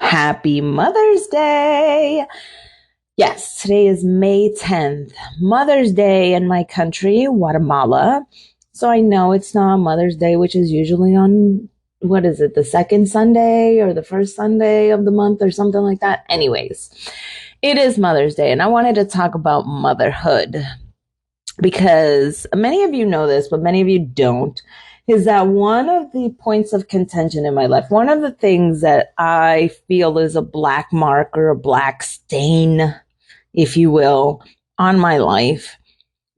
Happy Mother's Day. Yes, today is May 10th, Mother's Day in my country, Guatemala. So I know it's not Mother's Day, which is usually on, what is it, the second Sunday or the first Sunday of the month or something like that. Anyways, it is Mother's Day, and I wanted to talk about motherhood because many of you know this, but many of you don't, is that one of the points of contention in my life, one of the things that I feel is a black mark or a black stain, if you will, on my life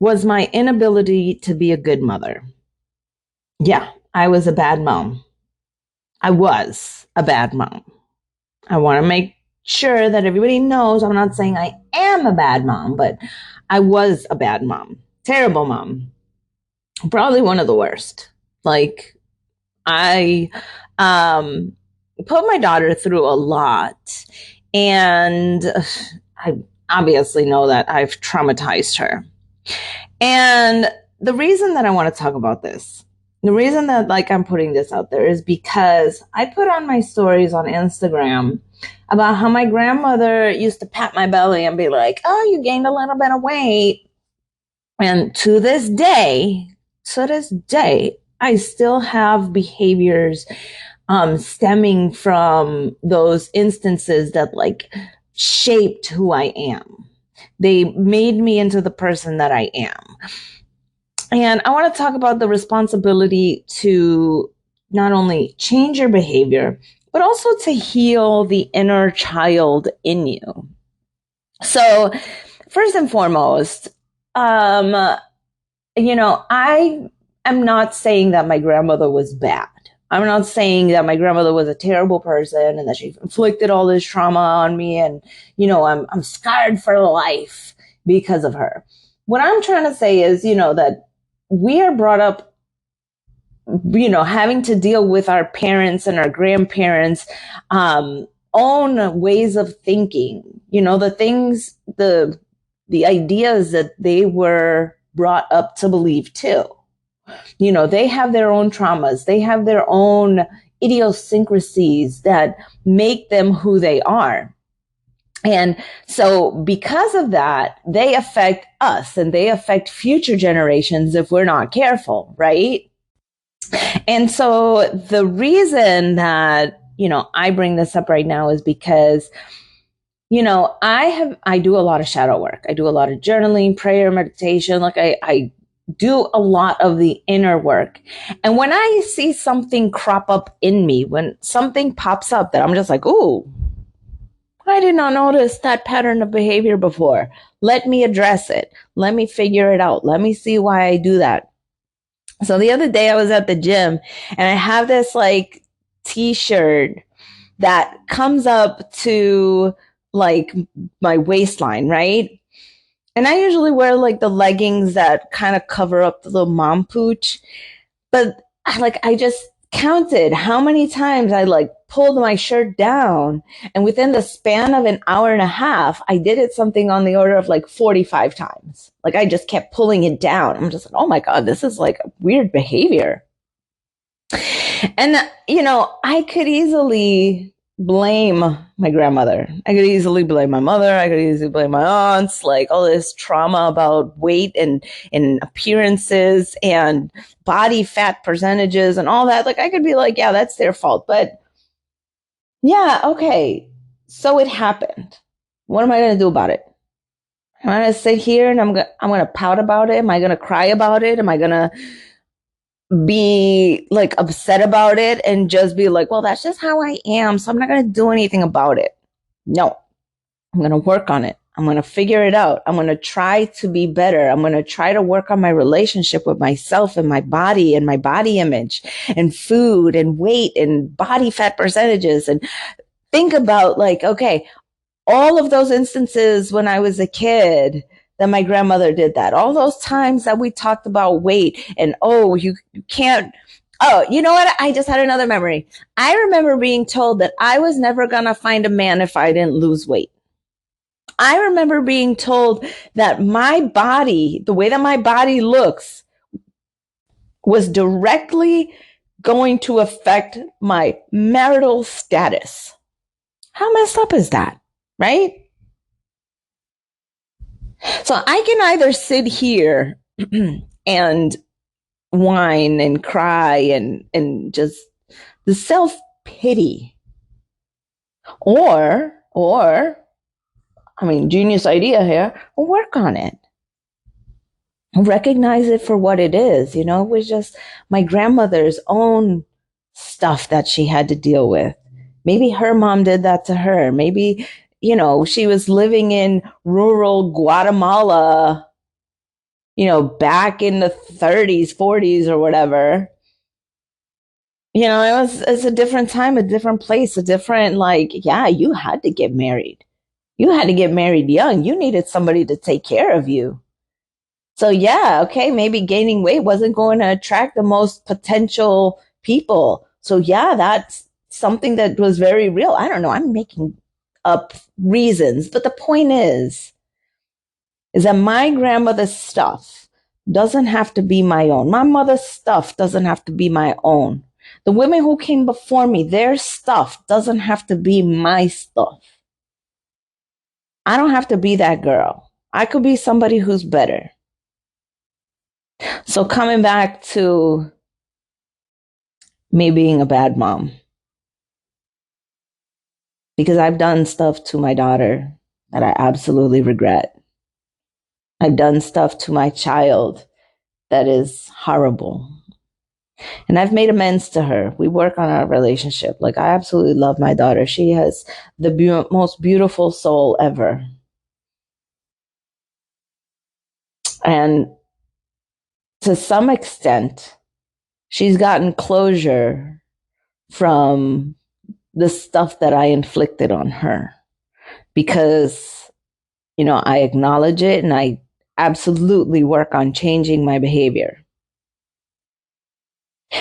was my inability to be a good mother. Yeah, I was a bad mom. I was a bad mom. I want to make sure that everybody knows I'm not saying I am a bad mom, but I was a bad mom. Terrible mom. Probably one of the worst. Like, I put my daughter through a lot, and I obviously know that I've traumatized her. And the reason that I want to talk about this, the reason that I'm putting this out there is because I put on my stories on Instagram about how my grandmother used to pat my belly and be like, "Oh, you gained a little bit of weight." And to this day, I still have behaviors stemming from those instances that shaped who I am. They made me into the person that I am. And I want to talk about the responsibility to not only change your behavior, but also to heal the inner child in you. So, first and foremost, I am not saying that my grandmother was bad. I'm not saying that my grandmother was a terrible person and that she inflicted all this trauma on me and, I'm scarred for life because of her. What I'm trying to say is, that we are brought up, having to deal with our parents and our grandparents' own ways of thinking, the things, the ideas that they were brought up to believe too. They have their own traumas. They have their own idiosyncrasies that make them who they are. And so because of that, they affect us and they affect future generations if we're not careful, right? And so the reason that, I bring this up right now is because I do a lot of shadow work. I do a lot of journaling, prayer, meditation. I do a lot of the inner work. And when I see something crop up in me, when something pops up that I'm just like, ooh, I did not notice that pattern of behavior before. Let me address it. Let me figure it out. Let me see why I do that. So the other day I was at the gym and I have this t-shirt that comes up to my waistline, right? And I usually wear the leggings that kind of cover up the little mom pooch. But I just counted how many times I pulled my shirt down. And within the span of an hour and a half, I did it something on the order of 45 times. I just kept pulling it down. I'm just like, oh my God, this is a weird behavior. And, I could easily blame my grandmother. I could easily blame my mother. I could easily blame my aunts, all this trauma about weight and appearances and body fat percentages and all that. I could be yeah, that's their fault. But yeah, okay. So it happened. What am I going to do about it? Am I going to sit here and I'm going to pout about it? Am I going to cry about it? Am I going to be upset about it and just be well, that's just how I am, so I'm not going to do anything about it? No, I'm going to work on it. I'm going to figure it out. I'm going to try to be better. I'm going to try to work on my relationship with myself and my body image and food and weight and body fat percentages, and think about okay, all of those instances when I was a kid that my grandmother did that. All those times that we talked about weight and, oh, you can't. Oh, you know what? I just had another memory. I remember being told that I was never going to find a man if I didn't lose weight. I remember being told that my body, the way that my body looks, was directly going to affect my marital status. How messed up is that? Right? So I can either sit here and whine and cry and just the self pity, or I mean, genius idea here, work on it. Recognize it for what it is. You know, it was just my grandmother's own stuff that she had to deal with. Maybe her mom did that to her. Maybe, you know, she was living in rural Guatemala, you know, back in the 30s, 40s, or whatever. You know, it's a different time, a different place, a different, like, yeah, you had to get married. You had to get married young. You needed somebody to take care of you. So yeah, okay, maybe gaining weight wasn't going to attract the most potential people. So yeah, that's something that was very real. I don't know. I'm making up reasons, but the point is that my grandmother's stuff doesn't have to be my own. My mother's stuff doesn't have to be my own. The women who came before me, their stuff doesn't have to be my stuff. I don't have to be that girl. I could be somebody who's better. So coming back to me being a bad mom, because I've done stuff to my daughter that I absolutely regret. I've done stuff to my child that is horrible. And I've made amends to her. We work on our relationship. Like, I absolutely love my daughter. She has the most beautiful soul ever. And to some extent, she's gotten closure from the stuff that I inflicted on her because, you know, I acknowledge it and I absolutely work on changing my behavior.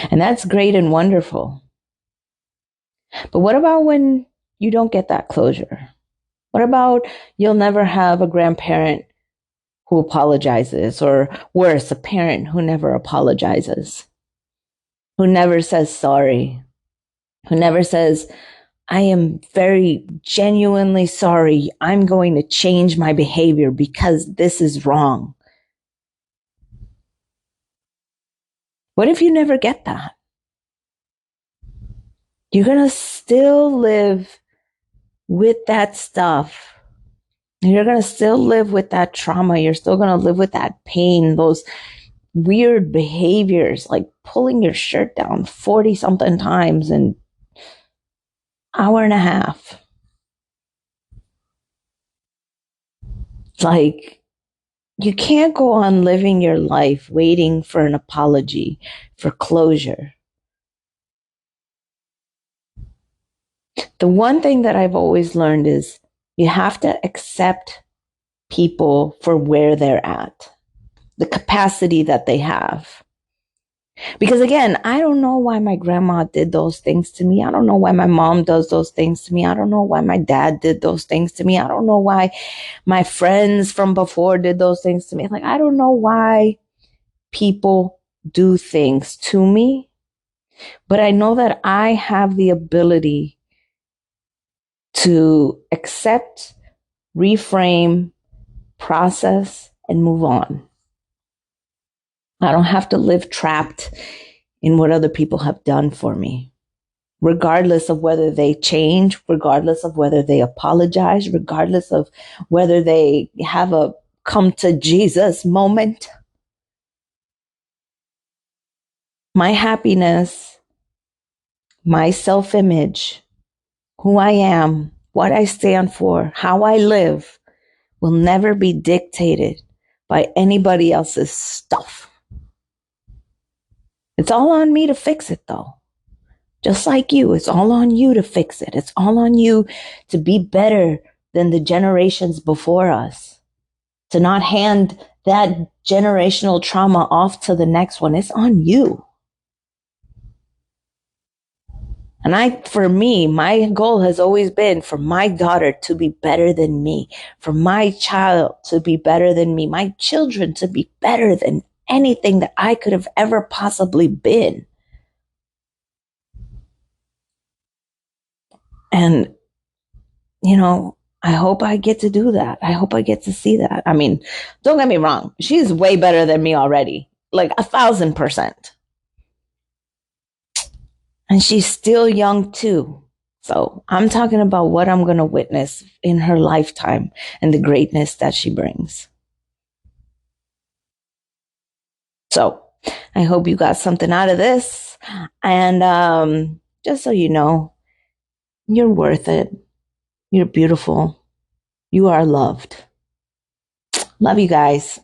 And that's great and wonderful. But what about when you don't get that closure? What about you'll never have a grandparent who apologizes, or worse, a parent who never apologizes, who never says sorry, who never says, I am very genuinely sorry. I'm going to change my behavior because this is wrong. What if you never get that? You're going to still live with that stuff. You're going to still live with that trauma. You're still going to live with that pain, those weird behaviors, like pulling your shirt down 40 something times in an hour and a half. Like, you can't go on living your life waiting for an apology, for closure. The one thing that I've always learned is you have to accept people for where they're at, the capacity that they have. Because again, I don't know why my grandma did those things to me. I don't know why my mom does those things to me. I don't know why my dad did those things to me. I don't know why my friends from before did those things to me. Like, I don't know why people do things to me, but I know that I have the ability to accept, reframe, process, and move on. I don't have to live trapped in what other people have done for me, regardless of whether they change, regardless of whether they apologize, regardless of whether they have a come to Jesus moment. My happiness, my self-image, who I am, what I stand for, how I live will never be dictated by anybody else's stuff. It's all on me to fix it, though. Just like you, it's all on you to fix it. It's all on you to be better than the generations before us, to not hand that generational trauma off to the next one. It's on you. And for me, my goal has always been for my daughter to be better than me, for my child to be better than me, my children to be better than anything that I could have ever possibly been. And I hope I get to do that. I hope I get to see that. I mean, don't get me wrong. She's way better than me already, like 1,000%. And she's still young too. So I'm talking about what I'm going to witness in her lifetime and the greatness that she brings. So I hope you got something out of this. And just so you know, you're worth it. You're beautiful. You are loved. Love you guys.